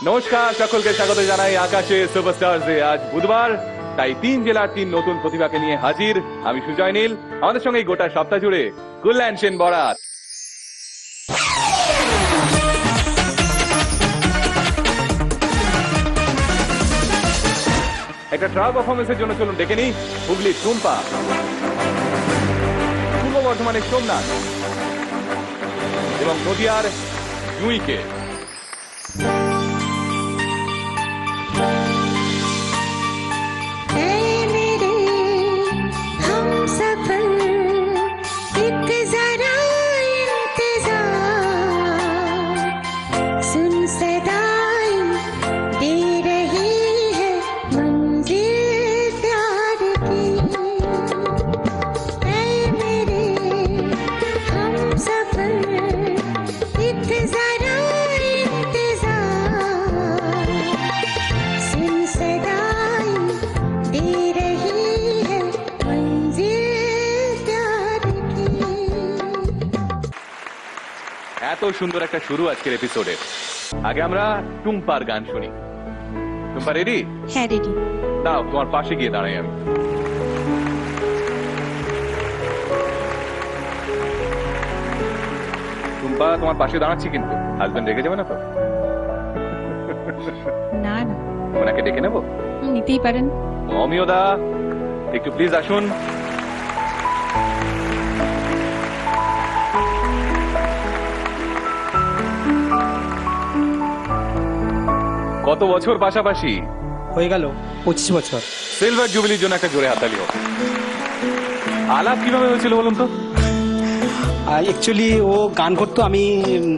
নমস্কার, সকলকে স্বাগত জানাই আকাশে সুপারস্টারসে। আজ বুধবার, তাই 3 জেলার 3 নতুন প্রতিভাকে নিয়ে হাজির আমি সুজয় নীল। আমাদের সঙ্গে এই গোটা সপ্তাহ জুড়ে কল্যাণ সেন বরাত। একটা ট্রায়াল পারফরমেন্সের জন্য চলুন ডেকে নিই হুগলির টুম্পা, পূর্ব বর্ধমানের সোমনাথ এবং নদিয়ার জুঁইকে। এত সুন্দর একটা শুরু আজকের এপিসোডে। আগে আমরা টুম্পার গান শুনি। টুম্পা রেডি? হ্যাঁ রেডি। দাও, তোমার পাশে গিয়ে দাঁড়াই আমি। টুম্পা, তোমার পাশে দাঁড়াচ্ছি, কিন্তু হাজবেন্ড রেখে যাবে না তো? না না, ওনাকে ডেকে নেবো? নিতেই পারেন। অমিয় দা, একটু প্লিজ আসুন। কত বছর পাশাপাশি? হয়ে গেল 25 বছর। সিলভার জুবিলির জন্য একটা জোরে হাতালি হোক। আলাপ কিভাবে হয়েছিল বলুন তো? অ্যাকচুয়ালি ও গান করতো, আমি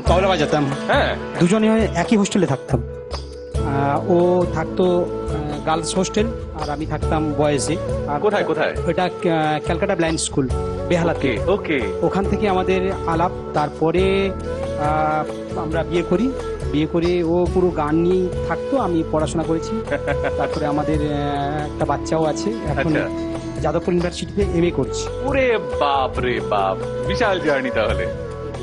তবলা বাজাতাম। হ্যাঁ, দুজনে একই হোস্টেলে থাকতাম। ও থাকতো গার্লস হোস্টেল আর আমি থাকতাম বয়েজে। আর কোথায় কোথায়? ওটা ক্যালকাটা ব্লাইন্ড স্কুল, বেহালাতে। ওকে। ওখান থেকে আমাদের আলাপ। তারপরে আমরা বিয়ে করি। বিয়ে করে ও পুরো গান নিয়েই থাকতো, আমি পড়াশোনা করেছি। তারপরে আমাদের একটা বাচ্চাও আছে, এখন যাদবপুর ইউনিভার্সিটিতে MA করছি। ওরে বাপ রে বাপ, বিশাল জার্নি। তাহলে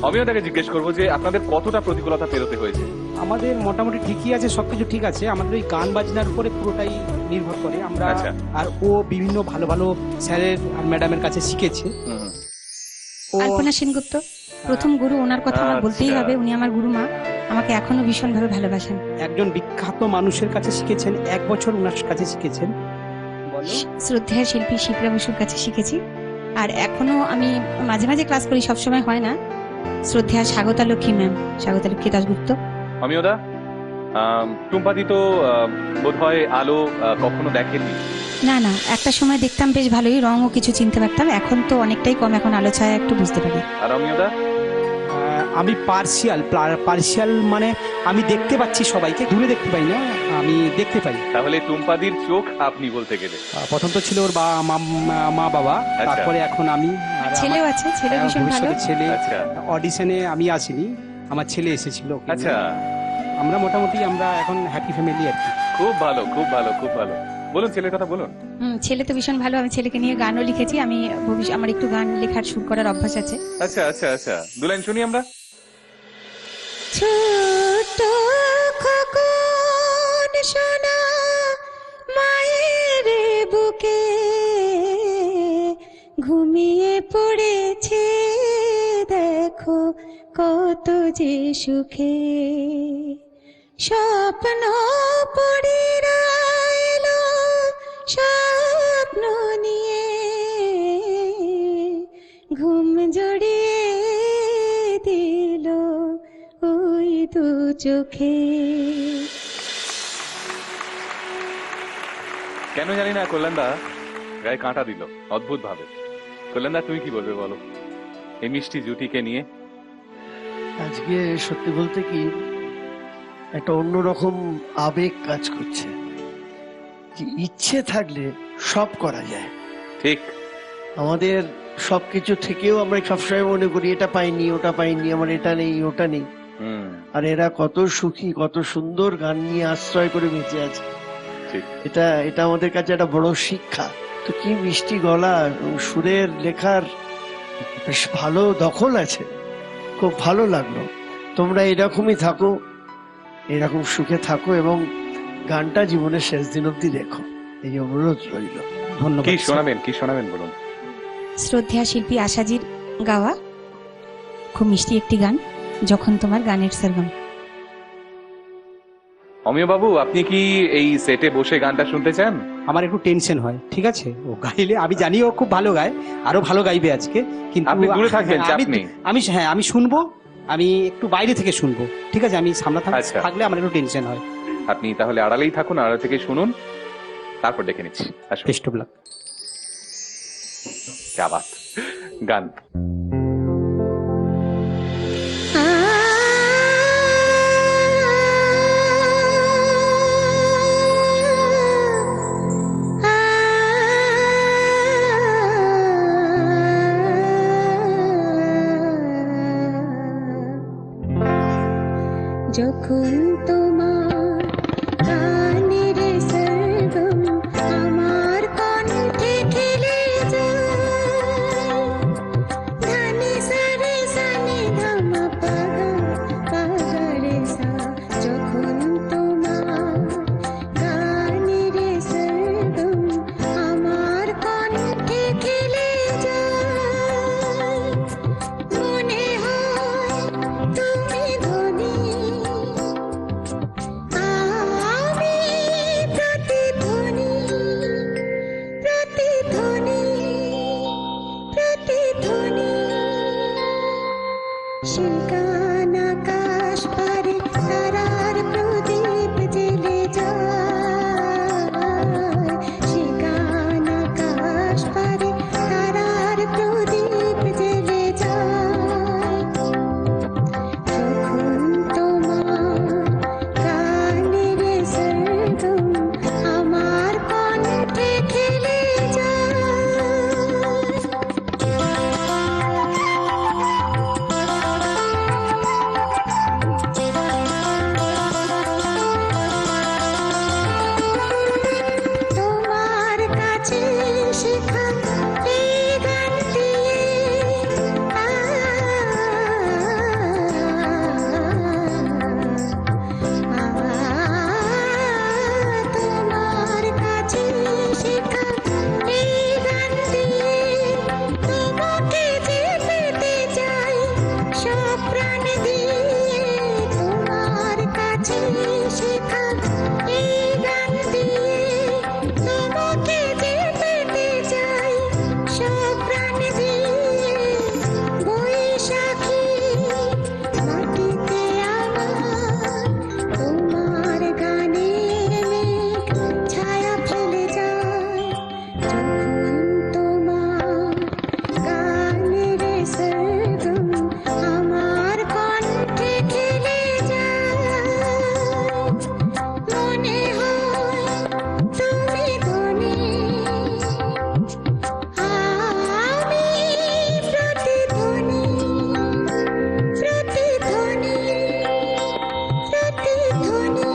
আমিও তাকে জিজ্ঞেস করবো যে আপনাদের কতটা প্রতিকূলতা পেরোতে হয়েছে? আমাদের মোটামুটি ঠিকই আছে, সবকিছু ঠিক আছে। আমাদের ওই গান বাজনার উপরে পুরোটাই নির্ভর করে আমরা। আর ও বিভিন্ন ভালো ভালো স্যারের আর ম্যাডামের কাছে শিখেছে। আলপনা সেনগুপ্ত প্রথম গুরু, ওনার কথা আমার বলতেই হবে। উনি আমার গুরুমা, আমাকে এখনো ভীষণভাবে ভালোবাসেন। একজন বিখ্যাত মানুষের কাছে শিখেছেন, 1 বছর ওনার কাছে শিখেছেন। শ্রদ্ধেয় শিল্পী শিপ্রা বসুর কাছে শিখেছি। আর এখনো আমি মাঝে মাঝে ক্লাস করি, সবসময় হয় না। শ্রদ্ধেয়া স্বাগতা লক্ষ্মী ম্যাম, স্বাগতা লক্ষ্মী দাশগুপ্ত। আমিও দা, টুম্পাদি তো বোধহয় আলো কখনো দেখেনি। না না, একটা সময় দেখতাম বেশ ভালোই, রঙও কিছু চিনতে পারতাম। এখন তো অনেকটাই কম, এখন আলো ছায়া একটু বুঝতে পারি। আর আমিও দা? আমি পার্সিয়াল মানে আমি দেখতে পাচ্ছি সবাইকে, দূরে দেখতে পাই না, আমি দেখতে পাই। তাহলে টুম্পাদির চোখ আপনি বলতে গেলে? প্রথম তো ছিল ওর মা বাবা, তারপরে এখন আমি। ছেলেও আছে, ছেলে ভীষণ ভালো। ছেলে অডিশনে আমি আসিনি, আমার ছেলে এসেছিল। আচ্ছা, আমরা মোটামুটি আমরা এখন হ্যাপি ফ্যামিলি আর কি। খুব ভালো, খুব ভালো, খুব ভালো। বলুন, ছেলের কথা বলুন। ছেলে তো ভীষণ ভালো। আমি ছেলেকে নিয়ে গানও লিখেছি। আমি আমার একটু গান লেখার সুর করার অভ্যাস আছে। আচ্ছা আচ্ছা আচ্ছা, 2 লাইন শুনি আমরা। ছোট খোকন সোনা মায়ের বুকে ঘুমিয়ে পড়েছে, দেখো কত যে সুখে। স্বপ্ন পড়িরা এলো স্বপ্ন নিয়ে, ঘুম জড়িয়ে দিল ওই দু চোখে। কেন জানি না কল্যাণদা গায়ে কাঁটা দিল অদ্ভুত ভাবে। কল্যাণদা, তুমি কি বলবে বলো এই মিষ্টি জুটিকে নিয়ে? আজকে সত্যি বলতে কি একটা অন্যরকম আবেগ কাজ করছে, যে ইচ্ছে থাকলে সব করা যায়। ঠিক, আমাদের সবকিছু থেকেও আমরা সবসময় মনে করি এটা পাইনি, ওটা পাইনি, আমার এটা নেই, ওটা নেই। আর এরা কত সুখী, কত সুন্দর গান নিয়ে আশ্রয় করে বেঁচে আছে। এটা আমাদের কাছে একটা বড় শিক্ষা। তো কি মিষ্টি গলা, সুরের লেখার বেশ ভালো দখল আছে, খুব ভালো লাগলো। তোমরা এরকমই থাকো, এরকম সুখে থাকো এবং গানটা জীবনের শেষ দিন অব্দি দেখো, এই অনুরোধ রইল। ধন্যবাদ। কি শোনাবেন, কি শোনাবেন বলুন। শ্রদ্ধেয়া শিল্পী আশাজির গাওয়া খুব মিষ্টি একটি গান, যখন তোমার গানের সরগম। অমিয় বাবু, আপনি কি এই সেটে বসে গানটা শুনতে চান? আমার একটু টেনশন হয়, ঠিক আছে? ও গাইলে, আমি জানি ও খুব ভালো গায়, আরো ভালো গাইবে আজকে, কিন্তু আপনি দূরে থাকবেন, হ্যাঁ, চাপ আমি- নেই। আমি শুনবো, আমি একটু বাইরে থেকে শুনবো, ঠিক আছে? আমি সামনে আচ্ছা। থাকলে আমার একটু টেনশন হয়। আপনি তাহলে আড়ালেই থাকুন, আড়াল থেকে শুনুন, তারপর ডেকে নিচ্ছি। আসুন। Best of luck. क्या बात, গান। যখন তোমার গানের সরগম আমার কণ্ঠে খেলে যায়, ধানে সারে সানে ধামা পাগা পাগা রে সা, যখন তোমার গানের সরগম আমার কণ্ঠে খেলে যায়, মনে হয় তুমি ধনী, আমি প্রতিধ্বনি প্রতিধ্বনি প্রতিধ্বনি, সেই গান আকাশ পারে তারার প্রদীপ জেলে যায়, সেই গান আকাশ পারে তারার প্রদীপ জেলে যায়, যখন তোমার গানের সরগম আমার কণ্ঠে খেলে যায়। তোমার কাছে শেখা এই গান দিয়ে তোমার কাছে শেখা এই গান দিয়ে তোমাকে যে পেতে চাই সব প্রাণ দিয়ে, তোমার কাছে শেখা এই গান দিয়ে তোমাকে যে পেতে চাই সব প্রাণ দিয়ে, বৈশাখী মাটিতে আমার তোমার গানের মেঘ ছায়া ফেলে যায়, যখন তোমার গানের সরগম আমার কণ্ঠে খেলে যায়, মনে হয় তুমি ধনী, আমি প্রতিধ্বনি প্রতিধ্বনি প্রতিধ্বনি।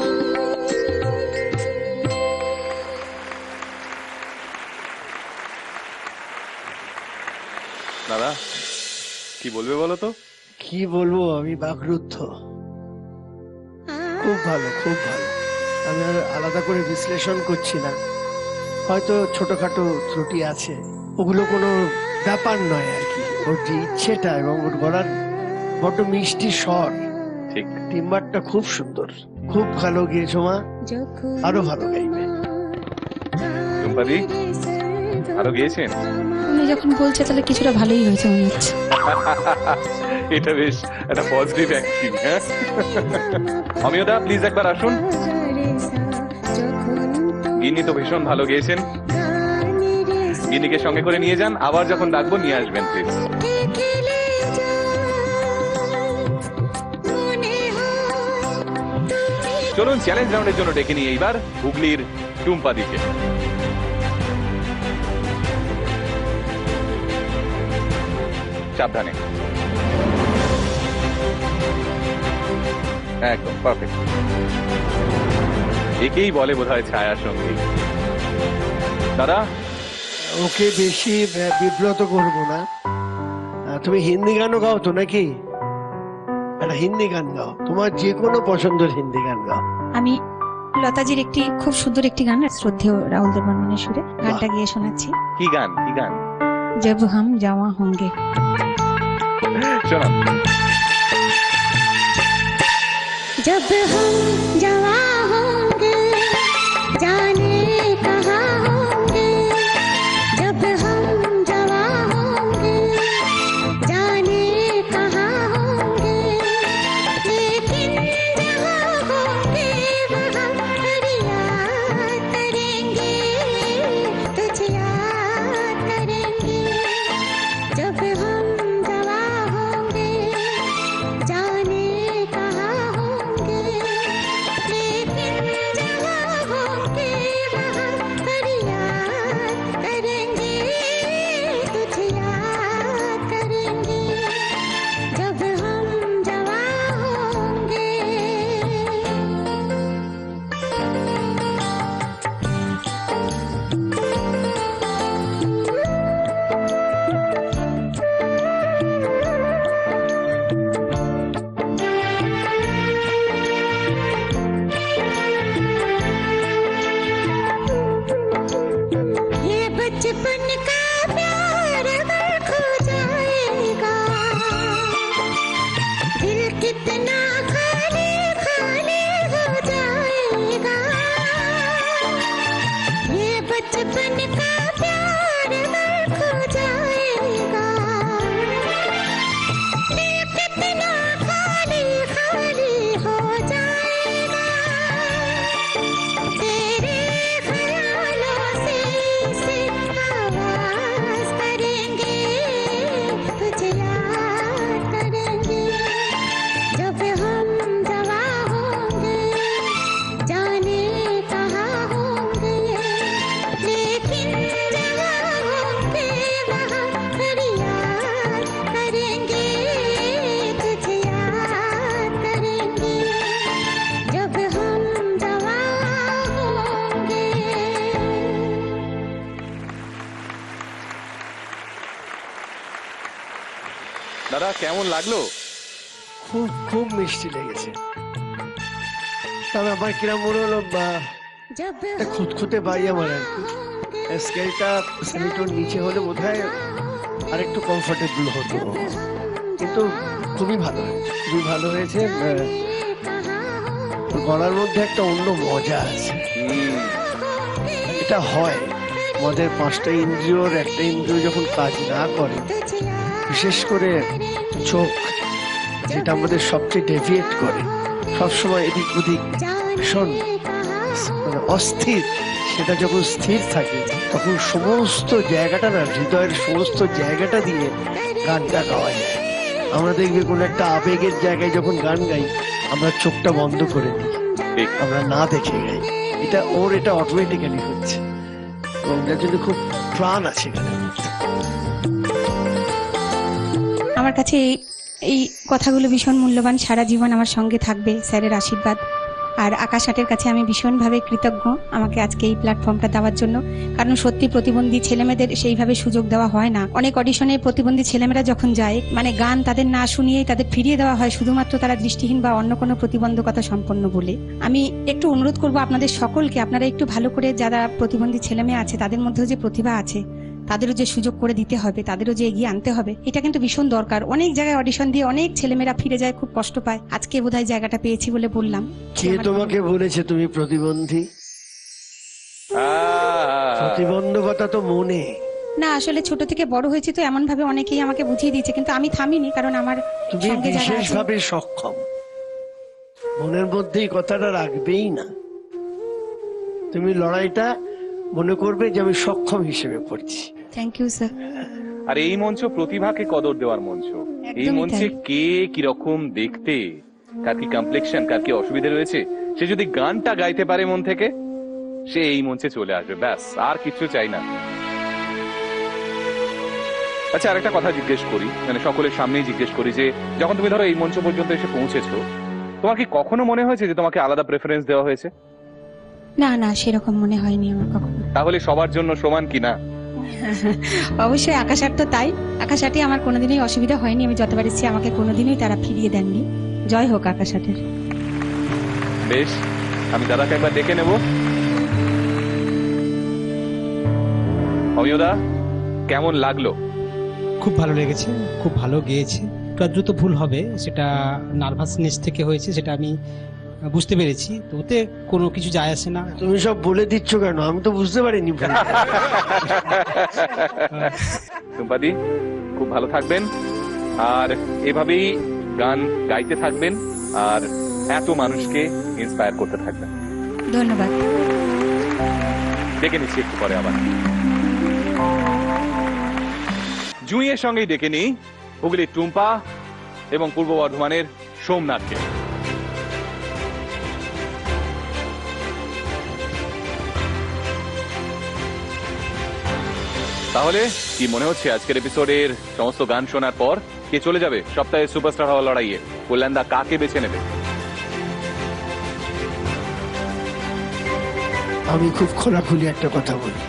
দাদা, কি বলবে বলো তো? কি বলবো, আমি বাকরুদ্ধ। খুব ভালো, খুব ভালো। আমি আর আলাদা করে বিশ্লেষণ করছি না, হয়তো ছোটখাটো ত্রুটি আছে, ওগুলো কোনো ব্যাপার নয় আর কি। ওর যে ইচ্ছেটা এবং ওর গলার বড্ড মিষ্টি স্বর, ঠিক। টিম্বারটা খুব সুন্দর, খুব ভালো গেয়েছো মা, আরো ভালো গাইবে। টুম্পাদি, আরো গেয়েছেন? উনি যখন বলছে তাহলে কিছুটা ভালোই হয়েছে মনে হচ্ছে। এটা বেশ একটা পজিটিভ অ্যাক্টিং। হ্যাঁ, অমিয়দা প্লিজ একবার আসুন। গিন্নি তো ভীষণ ভালো গেয়েছেন, গিন্নিকে সঙ্গে করে নিয়ে যান, আবার যখন ডাকবো নিয়ে আসবেন প্লিজ। চলুন চ্যালেঞ্জ রাউন্ডের জন্য ডেকে নিয়ে এইবার হুগলির টুম্পাদিকে। সাবধানে, একদম পারফেক্ট। একেই বলে বোধহয় ছায়া সঙ্গী। দাদা, ওকে বেশি বিব্রত করবো না। তুমি হিন্দি গানও গাও তো নাকি? না, হিন্দি গান গাও, তোমার যে কোনো পছন্দের হিন্দি গান গাও। আমি লতাজির একটি খুব সুন্দর একটি গান শ্রদ্ধেয় রাহুল দেব বর্মনের সুরে গানটা গিয়ে শোনাচ্ছি। কি গান, কি গান? জব হাম জাওয়া হোঙ্গে। শোনো। जब हम जवां होंगे जाने कहाँ होंगे, जब हम जवां होंगे जाने कहाँ होंगे, लेकिन जहाँ होंगे वहाँ फिर याद करेंगे, तुझे याद करेंगे। जब हम जवां होंगे जाने कहाँ होंगे, लेकिन जहाँ होंगे वहाँ फिर याद करेंगे, तुझे याद करेंगे। जब हम जवां होंगे। ये बचपन का प्यार अगर खो जाएगा, दिल कितना खाली खाली हो जाएगा। ये बचपन का प्यार अगर खो जाएगा, दिल कितना खाली खाली हो जाएगा। तेरे ख्यालों से इसे आवाज करेंगे, तुझे याद करेंगे। जब हम जवां होंगे जाने कहाँ होंगे, लेकिन जहाँ होंगे वहाँ फिर याद करेंगे, तुझे याद करेंगे। जब हम जवां होंगे। দাদা কেমন লাগলো? খুব খুব মিষ্টি লেগেছে। তবে আমার কিরম মনে হলো जब একটা খুঁতখুঁতে বাড়ি আমার আর কি। স্কেলটা সেমিটোর নিচে হলে বোধহয় আর একটু কমফোর্টেবল হতো, কিন্তু খুবই ভালো হয়েছে, খুবই ভালো হয়েছে। গলার মধ্যে একটা অন্য মজা আছে। এটা হয় আমাদের পাঁচটা ইন্দ্রিয়র একটা ইন্দ্রিয় যখন কাজ না করে, বিশেষ করে চোখ, যেটা আমাদের সবচেয়ে ডেভিয়েট করে, সবসময় এদিক ওদিক ভীষণ মানে অস্থির, সেটা যখন স্থির থাকে তখন সমস্ত জায়গাটা না, হৃদয়ের সমস্ত জায়গাটা দিয়ে গানটা গাওয়া যায়। আমরা দেখবে কোনো একটা আবেগের জায়গায় যখন গান গাই আমরা চোখটা বন্ধ করে দিই, ঠিক। আমরা না দেখে গাই। এটা অটোমেটিক্যালি হচ্ছে, এবং যার জন্য খুব প্রাণ আছে গানের মধ্যে। আমার কাছে এই কথাগুলো ভীষণ মূল্যবান, সারা জীবন আমার সঙ্গে থাকবে স্যারের আশীর্বাদ। আর আকাশ আটের কাছে আমি ভীষণভাবে কৃতজ্ঞ আমাকে আজকে এই প্ল্যাটফর্মটা দেওয়ার জন্য, কারণ সত্যি প্রতিবন্ধী ছেলেমেয়েদের সেইভাবে সুযোগ দেওয়া হয় না। অনেক অডিশনে প্রতিবন্ধী ছেলেমেয়েরা যখন যায়, মানে গান তাদের না শুনিয়েই তাদের ফিরিয়ে দেওয়া হয় শুধুমাত্র তারা দৃষ্টিহীন বা অন্য কোনো প্রতিবন্ধকতা সম্পন্ন বলে। আমি একটু অনুরোধ করব আপনাদের সকলকে, আপনারা একটু ভালো করে যারা প্রতিবন্ধী ছেলেমেয়ে আছে তাদের মধ্যেও যে প্রতিভা আছে তাদেরও যে সুযোগ করে দিতে হবে, তাদেরও যে এগিয়ে আনতে হবে, এটা কিন্তু ভীষণ দরকার। অনেক জায়গায় অডিশন দিয়ে অনেক ছেলেমেয়েরা ফিরে যায়, খুব কষ্ট পায়। আজকে বোধহয় জায়গাটা পেয়েছি বলে বললাম। কে তোমাকে বলেছে তুমি প্রতিবন্ধী? প্রতিবন্ধকতা তো মনে না, আসলে ছোট থেকে বড় হয়েছি তো এমন ভাবে অনেকেই আমাকে বুঝিয়ে দিয়েছে, কিন্তু আমি থামিনি, কারণ আমার তুমি সঙ্গে যারা আছে- বিশেষভাবে সক্ষম, মনের মধ্যে এই কথাটা রাখবেই না। তুমি লড়াইটা মনে করবে যে আমি সক্ষম হিসেবে পড়ছি। Thank you sir. আর এই মঞ্চ প্রতিভাকে কদর দেওয়ার মঞ্চ। এই একদমই মঞ্চে তাই। কে কিরকম দেখতে, কার কি কমপ্লেক্সন, কার কি অসুবিধা রয়েছে, সে যদি গানটা গাইতে পারে মন থেকে, সে এই মঞ্চে চলে আসবে, ব্যাস, আর কিছু চাই না। আচ্ছা, আরেকটা কথা জিজ্ঞেস করি, মানে সকলের সামনেই জিজ্ঞেস করি, যে যখন তুমি ধরো এই মঞ্চ পর্যন্ত এসে পৌঁছেছো, তোমার কি কখনো মনে হয়েছে যে তোমাকে আলাদা প্রেফারেন্স দেওয়া হয়েছে? না না, সেরকম মনে হয়নি আমার কখনো। তাহলে সবার জন্য সমান কিনা? অবশ্যই আকাশ আট তো তাই। আকাশ আটে আমার কোনোদিনই অসুবিধা হয়নি, আমি যতবার এসেছি আমাকে কোনোদিনই তারা ফিরিয়ে দেননি। জয় হোক আকাশ আটের। বেশ, আমি দাদাকে একবার ডেকে নেব। অমিয়দা, কেমন লাগলো? খুব ভালো লেগেছে, খুব ভালো গেয়েছে। একটু দ্রুত ভুল হবে, সেটা নার্ভাসনেস থেকে হয়েছে, সেটা আমি বুঝতে পেরেছি। তো ওতে কোনো কিছু যায় আসে না। তুমি সব বলে দিচ্ছ কেন? আমি তো বুঝতে পারিনি। টুম্পাদি, খুব ভালো থাকবেন, আর এভাবেই গান গাইতে থাকবেন, আর এত মানুষকে ইন্সপায়ার করতে থাকবেন। ধন্যবাদ। ডেকে নিচ্ছি একটু পরে আবার। জুঁইয়ের সঙ্গেই ডেকে নিই হুগলির টুম্পা এবং পূর্ব বর্ধমানের সোমনাথকে। তাহলে কি মনে হচ্ছে আজকের এপিসোডের সমস্ত গান শোনার পর কে চলে যাবে সপ্তাহের সুপারস্টার হওয়ার লড়াইয়ে? কল্যাণদা কাকে বেছে নেবে? আমি খুব খোলাখুলি একটা কথা বলি,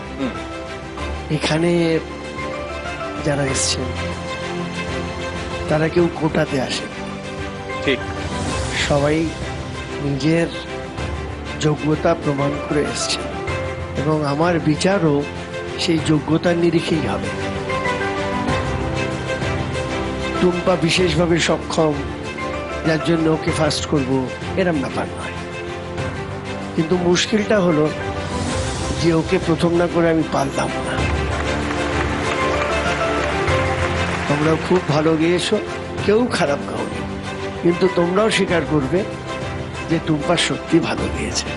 এখানে যারা এসছেন তারা কেউ কোটাতে আসে, ঠিক, সবাই নিজের যোগ্যতা প্রমাণ করে এসছেন, এবং আমার বিচারও সেই যোগ্যতার নিরিখেই হবে। টুম্পা বিশেষভাবে সক্ষম, যার জন্য ওকে ফার্স্ট করব, এরম ব্যাপার নয়। কিন্তু মুশকিলটা হলো যে ওকে প্রথম না করে আমি পারলাম না। তোমরা খুব ভালো গেয়েছো, কেউ খারাপ গাওনি, কিন্তু তোমরাও স্বীকার করবে যে টুম্পা সত্যি ভালো গেয়েছে।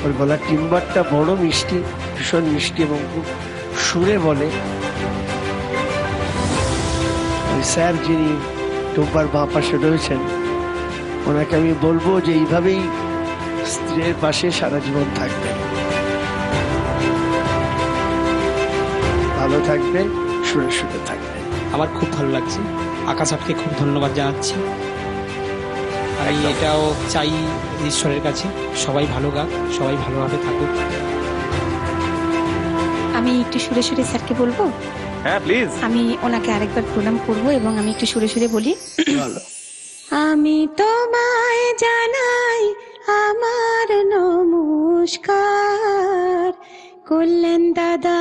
ওর গলার টিম্বারটা বড় মিষ্টি, ভীষণ মিষ্টি, এবং খুব সুরে বলে। ওই স্যার যিনি টুম্পার বাঁ পাশে রয়েছেন, ওনাকে আমি বলবো যে এইভাবেই স্ত্রীর পাশে সারা জীবন থাকবেন, ভালো থাকবেন, সুরে সুরে থাকবেন। আমার খুব ভালো লাগছে। আকাশ আটকে খুব ধন্যবাদ জানাচ্ছি। আমি এটাও চাই ঈশ্বরের কাছে, সবাই ভালো গাক, সবাই ভালোভাবে থাকুক। আমি একটু সুরে সুরে স্যারকে বলবো। হ্যাঁ প্লিজ। আমি ওনাকে আরেকবার প্রণাম করব, এবং আমি একটু সুরে সুরে বলি। ভালো। আমি তোমায় জানাই আমার নমস্কার, কল্যাণ দাদা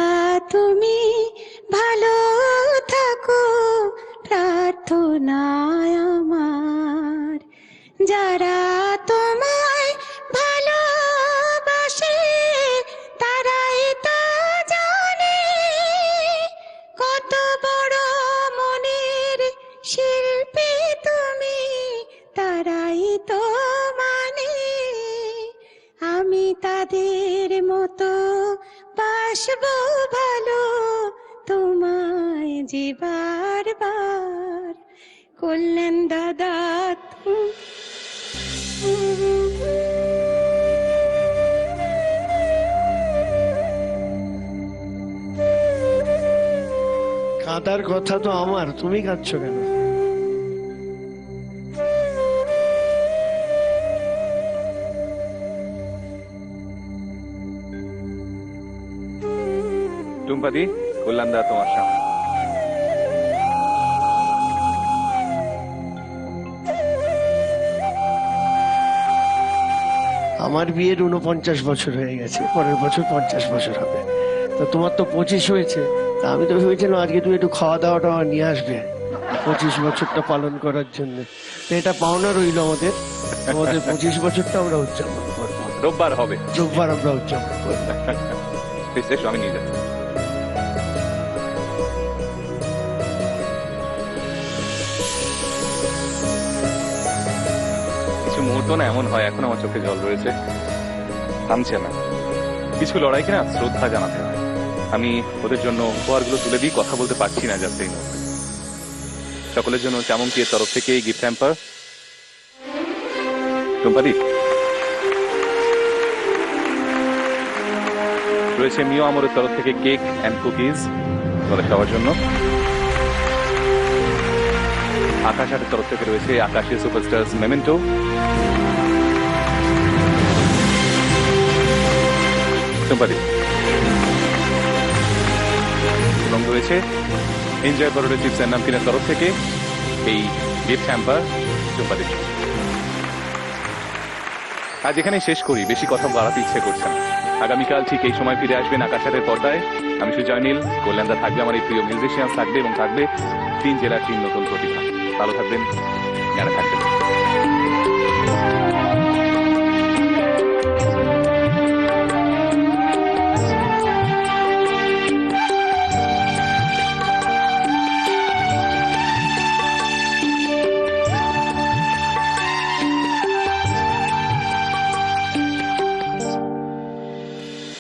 তুমি ভালো থাকো, প্রার্থনায় আমার। যারা তোমায় ভালোবাসে তারাই তো জানে কত বড় মনের শিল্পী তুমি, তারাই তো মানে আমি তাদের মতো বাসবো ভালো, তোমায় যে বারবার। কল্যাণ দাদা কাঁদার কথা তো আমার, তুমি কাঁদছো কেন? টুম্পাদি, কল্যাণদা তোমার সামনে। আমার বিয়ের 49 বছর হয়ে গেছে, পরের বছর 50 বছর হবে। তো তোমার তো 25 হয়েছে, তা আমি তো ভেবেছিলাম আজকে তুমি একটু খাওয়া দাওয়াটা নিয়ে আসবে 25 বছরটা পালন করার জন্য। তো এটা পাওনা রইল আমাদের, আমাদের 25 বছরটা আমরা উদযাপন করবো, রোববার হবে, রোববার আমরা উদযাপন করবো। বিশেষ আমি নিয়ে যাচ্ছি। কিছু মুহূর্ত না এমন হয়, এখন আমার চোখে জল রয়েছে, থামছে না। কিছু লড়াইকে না শ্রদ্ধা জানাতে হয়। আমি ওদের জন্য উপহারগুলো তুলে দিই, কথা বলতে পারছি না যাতে এই মুহূর্তে। সকলের জন্য চামঙ্কির তরফ থেকে এই গিফট হ্যাম্পার। টুম্পাদি, রয়েছে মিও আমরের তরফ থেকে কেক অ্যান্ড কুকিজ তোমাদের সবার জন্য। আকাশ আটের তরফ থেকে রয়েছে আকাশের সুপারস্টার্স মেমেন্টো। টুম্পাদি, এবং রয়েছে এনজয় করোডো চিপস অ্যান্ড নামকিনের তরফ থেকে এই গিফট হ্যাম্পার টুম্পাদির জন্য। আজ এখানে শেষ করি, বেশি কথা বাড়াতে ইচ্ছে করছে না। আগামীকাল ঠিক এই সময় ফিরে আসবেন আকাশের পর্দায়। আমি সুজয় নীল, কল্যাণদা থাকবে, আমার এই প্রিয় মিউজিশিয়ান থাকবে, এবং থাকবে 3 জেলার 3 নতুন প্রতিভা। ভালো থাকবেন, জ্ঞানে থাকবেন।